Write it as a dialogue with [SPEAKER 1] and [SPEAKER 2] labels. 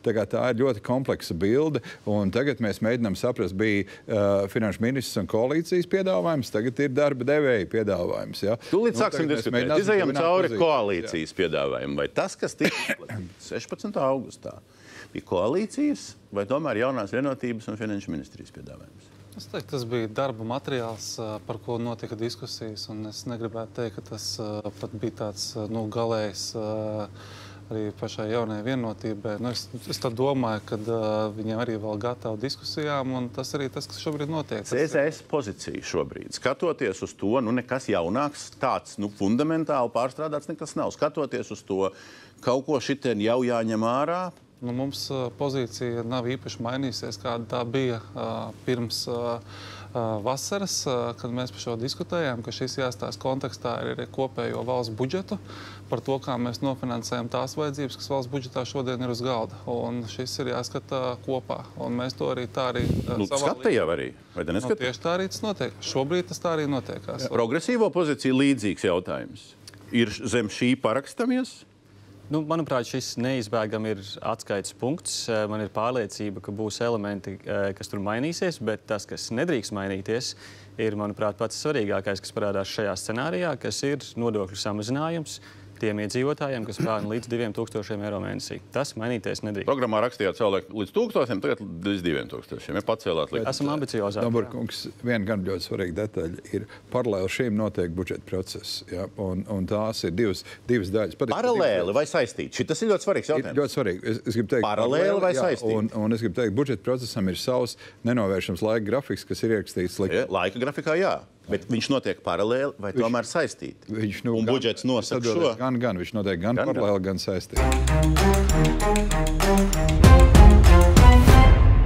[SPEAKER 1] Tā ir ļoti kompleksa bilde, un tagad mēs mēģinām saprast, bija finanšu ministrs un koalīcijas piedāvājums, tagad ir darba devēja piedāvājums. Ja?
[SPEAKER 2] Tūlīt sāksim diskutēt. Izejam cauri koalīcijas piedāvājumu. Vai tas, kas tika 16. augustā, bija koalīcijas vai tomēr jaunās vienotības un finanšu ministrijas piedāvājums?
[SPEAKER 3] Es teiktu, tas bija darba materiāls, par ko notika diskusijas, un es negribētu teikt, ka tas pat bija tāds galējs arī pašai jaunajai vienotībai. Es tā domāju, ka viņiem arī vēl gatavi diskusijām, un tas arī tas, kas šobrīd notiek.
[SPEAKER 2] CZS pozīcija šobrīd, skatoties uz to, nekas jaunāks, tāds fundamentāli pārstrādāts nekas nav. Skatoties uz to, kaut ko šitien jau jāņem ārā,
[SPEAKER 3] mums pozīcija nav īpaši mainījusies, kāda tā bija pirms vasaras, kad mēs par šo diskutējām, ka šis jāstāsta kontekstā ir kopējo valsts budžetu par to, kā mēs nofinansējam tās vajadzības, kas valsts budžetā šodien ir uz galda. Un šis ir jāskata kopā. Un mēs to arī tā arī
[SPEAKER 2] skata jau arī, vai te neskata?
[SPEAKER 3] Tieši tā arī tas notiek. Šobrīd tas tā arī notiekās.
[SPEAKER 2] Progresīvo pozīciju līdzīgs jautājums. Ir zem šī parakstamies?
[SPEAKER 4] Manuprāt, šis neizbēgami ir atskaites punkts. Man ir pārliecība, ka būs elementi, kas tur mainīsies, bet tas, kas nedrīkst mainīties, ir, manuprāt, pats svarīgākais, kas parādās šajā scenārijā, kas ir nodokļu samazinājums tiem iedzīvotājiem, kas pelna līdz 2000 eiro mēnesī. Tas mainīties nedrīkst.
[SPEAKER 2] Programmā rakstījāt savulaik līdz 1000, tagad līdz 2000. Ja pacēlāt līdz.
[SPEAKER 4] Esam ambiciozāki.
[SPEAKER 1] Domburkungs, viena gan ļoti svarīga detaļa ir paralēli šīm notiek budžeta process. Ja? Un tās ir divas daļas.
[SPEAKER 2] Paralēli vai saistīti? Šitas ir ļoti svarīgs jautājums.
[SPEAKER 1] Ļoti svarīgi. Es gribu teikt,
[SPEAKER 2] paralēli vai saistīti?
[SPEAKER 1] Un es gribu teikt, budžeta procesam ir savs nenovēršams laika grafiks, kas ir ierakstīts likumā.
[SPEAKER 2] Laika grafikā, jā. Bet viņš notiek paralēli vai tomēr saistīti? Un budžets nosaka šo?
[SPEAKER 1] Gan. Viņš notiek gan paralēli, gan saistīti.